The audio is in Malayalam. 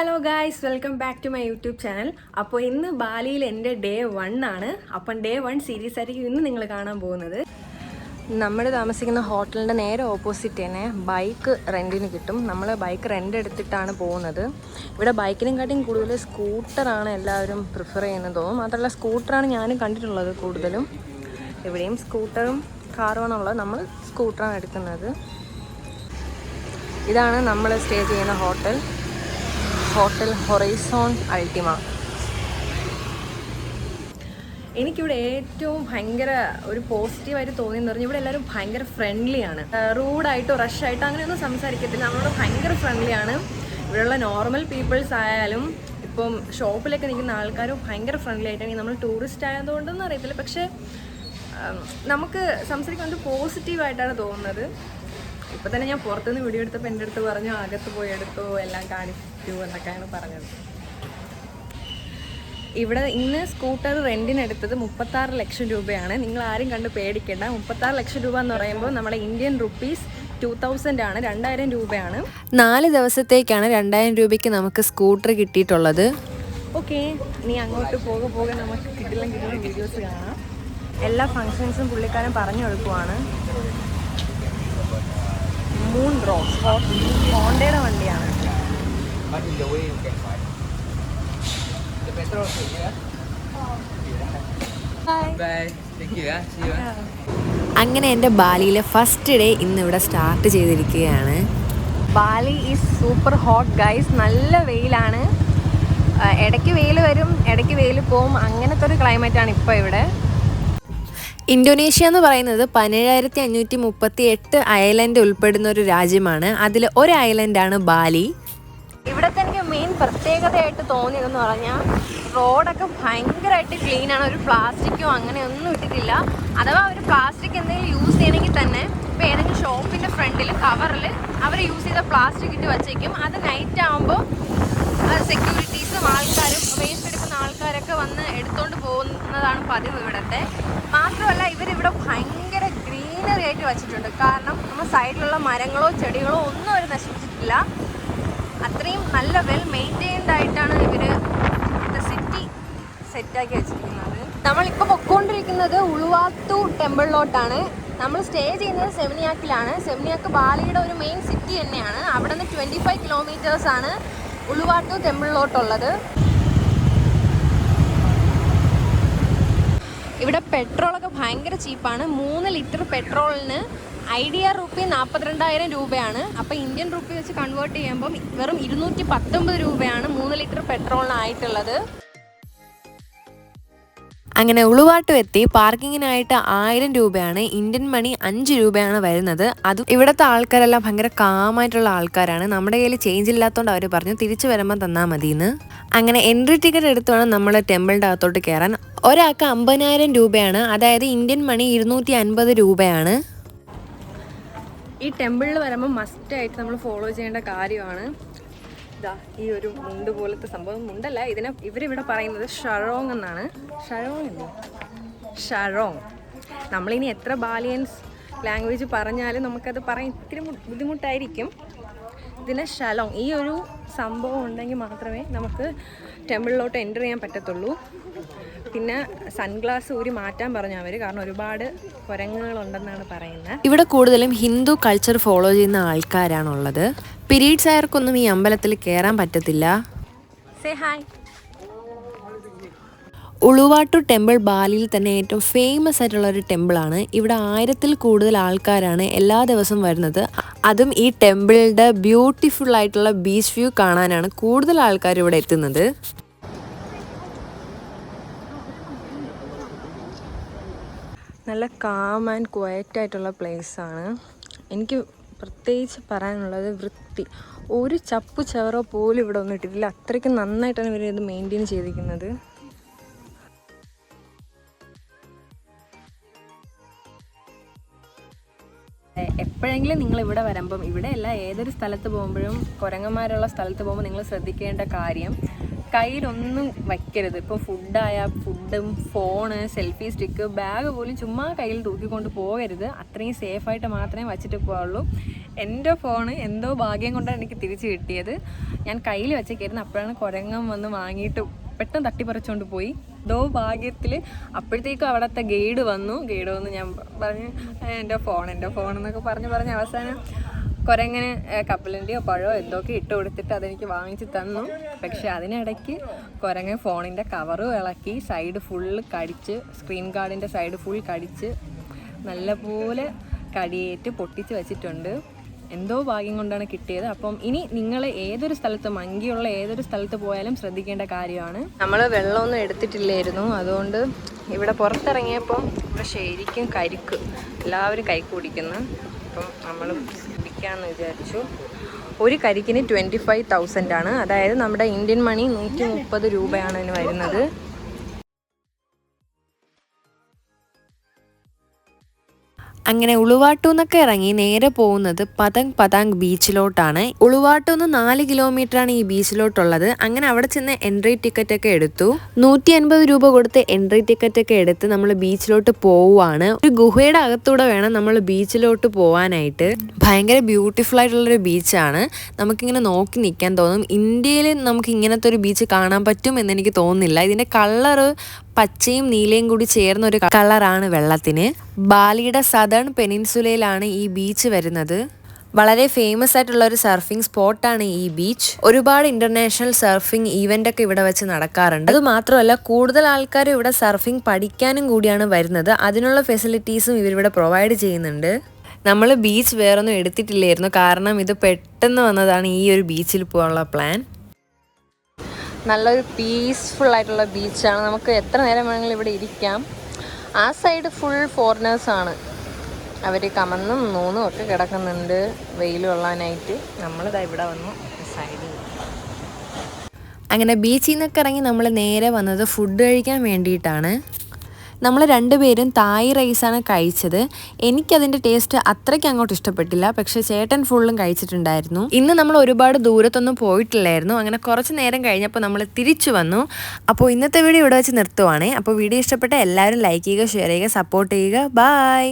Hello guys, welcome back to my YouTube channel. അപ്പോൾ ഇന്ന് ബാലിയിൽ എൻ്റെ ഡേ 1 ആണ്. അപ്പം ഡേ 1 സീരീസ് ആയിരിക്കും ഇന്ന് നിങ്ങൾ കാണാൻ പോകുന്നത്. നമ്മൾ താമസിക്കുന്ന ഹോട്ടലിൻ്റെ നേരെ ഓപ്പോസിറ്റ് തന്നെ ബൈക്ക് റെൻറ്റിന് കിട്ടും. നമ്മൾ ബൈക്ക് റെൻ്റ് എടുത്തിട്ടാണ് പോകുന്നത്. ഇവിടെ ബൈക്കിനെക്കാട്ടിയും കൂടുതൽ സ്കൂട്ടറാണ് എല്ലാവരും പ്രിഫർ ചെയ്യുന്നത് തോന്നും. മാത്രമല്ല സ്കൂട്ടറാണ് ഞാനും കണ്ടിട്ടുള്ളത് കൂടുതലും. ഇവിടെയും സ്കൂട്ടറും കാറുമാണുള്ളത്. നമ്മൾ സ്കൂട്ടറാണ് എടുക്കുന്നത്. ഇതാണ് നമ്മൾ സ്റ്റേ ചെയ്യുന്ന ഹോട്ടൽ ഹൊറൈസോൺ അൾട്ടിമ. എനിക്കിവിടെ ഏറ്റവും ഭയങ്കര ഒരു പോസിറ്റീവായിട്ട് തോന്നിയെന്ന് പറഞ്ഞാൽ ഇവിടെ എല്ലാവരും ഭയങ്കര ഫ്രണ്ട്ലിയാണ്. റൂഡായിട്ടോ റഷായിട്ടോ അങ്ങനെയൊന്നും സംസാരിക്കത്തില്ല. നമ്മളോട് ഭയങ്കര ഫ്രണ്ട്ലിയാണ്. ഇവിടെയുള്ള നോർമൽ പീപ്പിൾസ് ആയാലും ഇപ്പം ഷോപ്പിലൊക്കെ നിൽക്കുന്ന ആൾക്കാരും ഭയങ്കര ഫ്രണ്ട്ലി ആയിട്ടാണ്. നമ്മൾ ടൂറിസ്റ്റ് ആയതുകൊണ്ടൊന്നും അറിയത്തില്ല, പക്ഷേ നമുക്ക് സംസാരിക്കാൻ പോസിറ്റീവായിട്ടാണ് തോന്നുന്നത്. ഇപ്പം തന്നെ ഞാൻ പുറത്തുനിന്ന് വീഡിയോ എടുത്തപ്പോൾ എൻ്റെ അടുത്ത് പറഞ്ഞു അകത്ത് പോയി എടുത്തോ, എല്ലാം കാണിച്ചു എന്നൊക്കെയാണ് പറഞ്ഞത്. ഇവിടെ ഇന്ന് സ്കൂട്ടർ റെൻറ്റിനെടുത്തത് 36 ലക്ഷം രൂപയാണ്. നിങ്ങൾ ആരും കണ്ട് പേടിക്കേണ്ട. 36 ലക്ഷം രൂപ എന്ന് പറയുമ്പോൾ നമ്മുടെ ഇന്ത്യൻ റുപ്പീസ് 2000 ആണ്, 2000 രൂപയാണ്. 4 ദിവസത്തേക്കാണ് 2000 രൂപയ്ക്ക് നമുക്ക് സ്കൂട്ടർ കിട്ടിയിട്ടുള്ളത്. ഓക്കെ, ഇനി അങ്ങോട്ട് പോകെ നമുക്ക് കിട്ടില്ല വീഡിയോസ് കാണാം. എല്ലാ ഫങ്ഷൻസും പുള്ളിക്കാരൻ പറഞ്ഞു കൊടുക്കുവാണ്. മൂൺ റോക്സ് ഹോണ്ടയുടെ വണ്ടിയാണ്. അങ്ങനെ എൻ്റെ ബാലിയിലെ ഫസ്റ്റ് ഡേ ഇന്നിവിടെ സ്റ്റാർട്ട് ചെയ്തിരിക്കുകയാണ്. Bali is super hot guys. നല്ല വെയിലാണ്. ഇടയ്ക്ക് വെയിൽ വരും, ഇടയ്ക്ക് വെയിൽ പോവും. അങ്ങനത്തെ ഒരു ക്ലൈമറ്റാണ് ഇപ്പോൾ ഇവിടെ. ഇന്തോനേഷ്യ എന്ന് പറയുന്നത് 17,538 ഐലൻഡ് ഉൾപ്പെടുന്ന ഒരു രാജ്യമാണ്. അതിൽ ഒരു ഐലൻഡാണ് ബാലി. ഇവിടുത്തെ എനിക്ക് മെയിൻ പ്രത്യേകതയായിട്ട് തോന്നിയതെന്ന് പറഞ്ഞാൽ റോഡൊക്കെ ഭയങ്കരമായിട്ട് ക്ലീനാണ്. ഒരു പ്ലാസ്റ്റിക്കോ അങ്ങനെയൊന്നും ഇട്ടിട്ടില്ല. അഥവാ ഒരു പ്ലാസ്റ്റിക് എന്തെങ്കിലും യൂസ് ചെയ്യണമെങ്കിൽ തന്നെ ഇപ്പോൾ ഏതെങ്കിലും ഷോപ്പിൻ്റെ ഫ്രണ്ടിൽ കവറിൽ അവർ യൂസ് ചെയ്ത പ്ലാസ്റ്റിക് ഇട്ട് വച്ചേക്കും. അത് നൈറ്റ് ആകുമ്പോൾ സെക്യൂരിറ്റീസും ആൾക്കാരും വേസ്റ്റ് എടുക്കുന്ന ആൾക്കാരൊക്കെ വന്ന് എടുത്തുകൊണ്ട് പോകുന്നതാണ് പതിവ് ഇവിടുത്തെ. മാത്രമല്ല ഇവരിവിടെ ഭയങ്കര ഗ്രീനറി ആയിട്ട് വെച്ചിട്ടുണ്ട്. കാരണം നമ്മുടെ സൈഡിലുള്ള മരങ്ങളോ ചെടികളോ ഒന്നും അവർ നശിപ്പിച്ചിട്ടില്ല. അത്രയും നല്ല വെൽ മെയിൻറ്റെയിൻഡ് ആയിട്ടാണ് ഇവർ സിറ്റി സെറ്റാക്കി വെച്ചിരിക്കുന്നത്. നമ്മളിപ്പോൾ പൊയ്ക്കൊണ്ടിരിക്കുന്നത് ഉളുവാത്തു ടെമ്പിളിലോട്ടാണ്. നമ്മൾ സ്റ്റേ ചെയ്യുന്നത് സെമിനിയാക്കിലാണ്. സെമിനിയാക്ക് ബാലിയുടെ ഒരു മെയിൻ സിറ്റി തന്നെയാണ്. അവിടെ നിന്ന് 25 കിലോമീറ്റേഴ്സാണ് ഉളുവാത്തു ടെമ്പിളിലോട്ടുള്ളത്. ഇവിടെ പെട്രോളൊക്കെ ഭയങ്കര ചീപ്പാണ്. 3 ലിറ്റർ പെട്രോളിന് ഐഡിയ റുപ്പി 42,000 രൂപയാണ്. അപ്പോൾ ഇന്ത്യൻ റുപ്പി വെച്ച് കൺവേർട്ട് ചെയ്യുമ്പം വെറും 219 രൂപയാണ് 3 ലിറ്റർ പെട്രോളിനായിട്ടുള്ളത്. അങ്ങനെ ഉളുവാട്ടു എത്തി. പാർക്കിങ്ങിനായിട്ട് 1000 രൂപയാണ്. ഇന്ത്യൻ മണി 5 രൂപയാണ് വരുന്നത്. അതും ഇവിടുത്തെ ആൾക്കാരെല്ലാം ഭയങ്കര കാമായിട്ടുള്ള ആൾക്കാരാണ്. നമ്മുടെ കയ്യിൽ ചേഞ്ച് ഇല്ലാത്തതുകൊണ്ട് അവർ പറഞ്ഞു തിരിച്ചു വരുമ്പോൾ തന്നാൽ മതിയെന്ന്. അങ്ങനെ എൻട്രി ടിക്കറ്റ് എടുത്ത് വേണം നമ്മൾ ടെമ്പിളിൻ്റെ അകത്തോട്ട് കയറാൻ. ഒരാൾക്ക് 50,000 രൂപയാണ്. അതായത് ഇന്ത്യൻ മണി 250 രൂപയാണ്. ഈ ടെമ്പിളിൽ വരുമ്പോൾ മസ്റ്റായിട്ട് നമ്മൾ ഫോളോ ചെയ്യേണ്ട കാര്യമാണ് ഇതാ ഈ ഒരു മുണ്ട് പോലത്തെ സംഭവം. മുണ്ടല്ല, ഇവരിവിടെ പറയുന്നത് ഷറോങ് എന്നാണ്. ഷറോങ്. നമ്മളിനി എത്ര ബാലിയൻസ് ലാംഗ്വേജ് പറഞ്ഞാലും നമുക്കത് പറയാൻ ഇത്തിരി ബുദ്ധിമുട്ടായിരിക്കും. ഇതിന് ഷലോങ്. ഈ ഒരു സംഭവം ഉണ്ടെങ്കിൽ മാത്രമേ നമുക്ക് ടെമ്പിളിലോട്ട് എൻ്റർ ചെയ്യാൻ പറ്റത്തുള്ളൂ. പിന്നെ സൺഗ്ലാസ് ഊരി മാറ്റാൻ പറഞ്ഞു അവർ, കാരണം ഒരുപാട് കുരങ്ങുകളുണ്ടെന്നാണ് പറയുന്നത്. ഇവിടെ കൂടുതലും ഹിന്ദു കൾച്ചർ ഫോളോ ചെയ്യുന്ന ആൾക്കാരാണുള്ളത്. പീരീഡ്സ് ആയവർക്കൊന്നും ഈ അമ്പലത്തിൽ കയറാൻ പറ്റത്തില്ല. Say hi. ഉളുവാട്ടു ടെമ്പിൾ ബാലിയിൽ തന്നെ ഏറ്റവും ഫേമസ് ആയിട്ടുള്ള ഒരു ടെമ്പിളാണ്. ഇവിടെ 1000-ൽ കൂടുതൽ ആൾക്കാരാണ് എല്ലാ ദിവസവും വരുന്നത്. അതും ഈ ടെമ്പിളിൻ്റെ ബ്യൂട്ടിഫുൾ ആയിട്ടുള്ള ബീച്ച് വ്യൂ കാണാനാണ് കൂടുതൽ ആൾക്കാർ ഇവിടെ എത്തുന്നത്. നല്ല കാം ആൻഡ് ക്വയറ്റ് ആയിട്ടുള്ള പ്ലേസാണ്. എനിക്ക് പ്രത്യേകിച്ച് പറയാനുള്ളത് വൃത്തി. ഒരു ചപ്പു ചവറോ പോലും ഇവിടെ ഒന്നും ഇട്ടിട്ടില്ല. അത്രയ്ക്ക് നന്നായിട്ടാണ് ഇവർ ഇത് മെയിൻറ്റെയിൻ ചെയ്തിരിക്കുന്നത്. എപ്പോഴെങ്കിലും നിങ്ങൾ ഇവിടെ വരുമ്പം, ഇവിടെ അല്ല ഏതൊരു സ്ഥലത്ത് പോകുമ്പോഴും കുരങ്ങന്മാരുള്ള സ്ഥലത്ത് പോകുമ്പോൾ നിങ്ങൾ ശ്രദ്ധിക്കേണ്ട കാര്യം, കയ്യിലൊന്നും വയ്ക്കരുത്. ഇപ്പോൾ ഫുഡായാൽ ഫുഡും ഫോണ് സെൽഫി സ്റ്റിക്ക് ബാഗ് പോലും ചുമ്മാ കയ്യിൽ തൂക്കിക്കൊണ്ട് പോകരുത്. അത്രയും സേഫായിട്ട് മാത്രമേ വച്ചിട്ട് പോകാവുള്ളൂ. എൻ്റെ ഫോണ് എന്തോ ഭാഗ്യം കൊണ്ടാണ് എനിക്ക് തിരിച്ച് കിട്ടിയത്. ഞാൻ കയ്യിൽ വെച്ചേക്കായിരുന്നു. അപ്പോഴാണ് കുരങ്ങൻ വന്ന് വാങ്ങിയിട്ട് പെട്ടെന്ന് തട്ടിപ്പറിച്ചുകൊണ്ട് പോയി. എന്തോ ഭാഗ്യത്തിൽ അപ്പോഴത്തേക്കും അവിടുത്തെ ഗൈഡ് വന്നു ഞാൻ പറഞ്ഞു എൻ്റെ ഫോൺ എന്നൊക്കെ പറഞ്ഞ് അവസാനം കുരങ്ങനെ കപ്പലണ്ടിയോ പഴമോ എന്തൊക്കെ ഇട്ട് കൊടുത്തിട്ട് അതെനിക്ക് വാങ്ങിച്ച് തന്നു. പക്ഷെ അതിനിടയ്ക്ക് കുരങ്ങൻ ഫോണിൻ്റെ കവറ് ഇളക്കി സൈഡ് ഫുള്ള് കടിച്ച്, സ്ക്രീൻ ഗാർഡിൻ്റെ സൈഡ് ഫുൾ കടിച്ച് നല്ലപോലെ കടിയേറ്റ് പൊട്ടിച്ച് വെച്ചിട്ടുണ്ട്. എന്തോ ഭാഗ്യം കൊണ്ടാണ് കിട്ടിയത്. അപ്പം ഇനി നിങ്ങൾ ഏതൊരു സ്ഥലത്ത്, മങ്കിയുള്ള ഏതൊരു സ്ഥലത്ത് പോയാലും ശ്രദ്ധിക്കേണ്ട കാര്യമാണ്. നമ്മൾ വെള്ളമൊന്നും എടുത്തിട്ടില്ലായിരുന്നു, അതുകൊണ്ട് ഇവിടെ പുറത്തിറങ്ങിയപ്പോൾ ഇവിടെ ശരിക്കും കരിക്ക്, എല്ലാവരും കൈ കുടിക്കുന്നു. അപ്പം നമ്മൾ കുടിക്കാമെന്ന് വിചാരിച്ചു. ഒരു കരിക്കിന് 25,000 ആണ്, അതായത് നമ്മുടെ ഇന്ത്യൻ മണി 130 രൂപയാണ് അതിന് വരുന്നത്. അങ്ങനെ ഉളുവാട്ടൂന്നൊക്കെ ഇറങ്ങി നേരെ പോകുന്നത് പതങ് ബീച്ചിലോട്ടാണ്. ഉളുവാട്ടൂന്ന് 4 കിലോമീറ്ററാണ് ഈ ബീച്ചിലോട്ടുള്ളത്. അങ്ങനെ അവിടെ ചെന്ന് എൻട്രി ടിക്കറ്റ് ഒക്കെ എടുത്തു. 150 രൂപ കൊടുത്ത് എൻട്രി ടിക്കറ്റ് ഒക്കെ എടുത്ത് നമ്മൾ ബീച്ചിലോട്ട് പോവുകയാണ്. ഒരു ഗുഹയുടെ അകത്തൂടെ വേണം നമ്മൾ ബീച്ചിലോട്ട് പോവാനായിട്ട്. ഭയങ്കര ബ്യൂട്ടിഫുൾ ആയിട്ടുള്ളൊരു ബീച്ചാണ്. നമുക്കിങ്ങനെ നോക്കി നിൽക്കാൻ തോന്നും. ഇന്ത്യയിൽ നമുക്ക് ഇങ്ങനത്തെ ഒരു ബീച്ച് കാണാൻ പറ്റും എന്നെനിക്ക് തോന്നുന്നില്ല. ഇതിൻ്റെ കളറ് പച്ചയും നീലയും കൂടി ചേർന്ന ഒരു കളറാണ് വെള്ളത്തിന്. ബാലിയുടെ സദേൺ പെനിൻസുലയിലാണ് ഈ ബീച്ച് വരുന്നത്. വളരെ ഫേമസ് ആയിട്ടുള്ള ഒരു സർഫിംഗ് സ്പോട്ടാണ് ഈ ബീച്ച്. ഒരുപാട് ഇന്റർനാഷണൽ സർഫിംഗ് ഈവന്റ് ഒക്കെ ഇവിടെ വെച്ച് നടക്കാറുണ്ട്. അത് മാത്രമല്ല കൂടുതൽ ആൾക്കാർ ഇവിടെ സർഫിംഗ് പഠിക്കാനും കൂടിയാണ് വരുന്നത്. അതിനുള്ള ഫെസിലിറ്റീസും ഇവരിവിടെ പ്രൊവൈഡ് ചെയ്യുന്നുണ്ട്. നമ്മൾ ബീച്ച് വേറൊന്നും എടുത്തിട്ടില്ലായിരുന്നു, കാരണം ഇത് പെട്ടെന്ന് വന്നതാണ് ഈ ഒരു ബീച്ചിൽ പോകാനുള്ള പ്ലാൻ. നല്ലൊരു പീസ്ഫുൾ ആയിട്ടുള്ള ബീച്ചാണ്. നമുക്ക് എത്ര നേരം വേണമെങ്കിലും ഇവിടെ ഇരിക്കാം. ആ സൈഡ് ഫുൾ ഫോറിനേഴ്സാണ്. അവർ കമന്നും നൂന്നും ഒക്കെ കിടക്കുന്നുണ്ട് വെയിൽ കൊള്ളാനായിട്ട്. നമ്മളിതാ ഇവിടെ വന്നു സൈഡിൽ. അങ്ങനെ ബീച്ചിൽ നിന്നൊക്കെ ഇറങ്ങി നമ്മൾ നേരെ വന്നത് ഫുഡ് കഴിക്കാൻ വേണ്ടിയിട്ടാണ്. നമ്മൾ രണ്ടുപേരും തായ് റൈസാണ് കഴിച്ചത്. എനിക്കതിൻ്റെ ടേസ്റ്റ് അത്രയ്ക്ക് അങ്ങോട്ട് ഇഷ്ടപ്പെട്ടില്ല, പക്ഷേ ചേട്ടൻ ഫുള്ളും കഴിച്ചിട്ടുണ്ടായിരുന്നു. ഇന്ന് നമ്മൾ ഒരുപാട് ദൂരത്തൊന്നും പോയിട്ടില്ലായിരുന്നു. അങ്ങനെ കുറച്ച് നേരം കഴിഞ്ഞപ്പോൾ നമ്മൾ തിരിച്ചു വന്നു. അപ്പോൾ ഇന്നത്തെ വീഡിയോ ഇവിടെ വെച്ച് നിർത്തുവാണേ. അപ്പോൾ വീഡിയോ ഇഷ്ടപ്പെട്ട എല്ലാവരും ലൈക്ക് ചെയ്യുക, ഷെയർ ചെയ്യുക, സപ്പോർട്ട് ചെയ്യുക. ബൈ.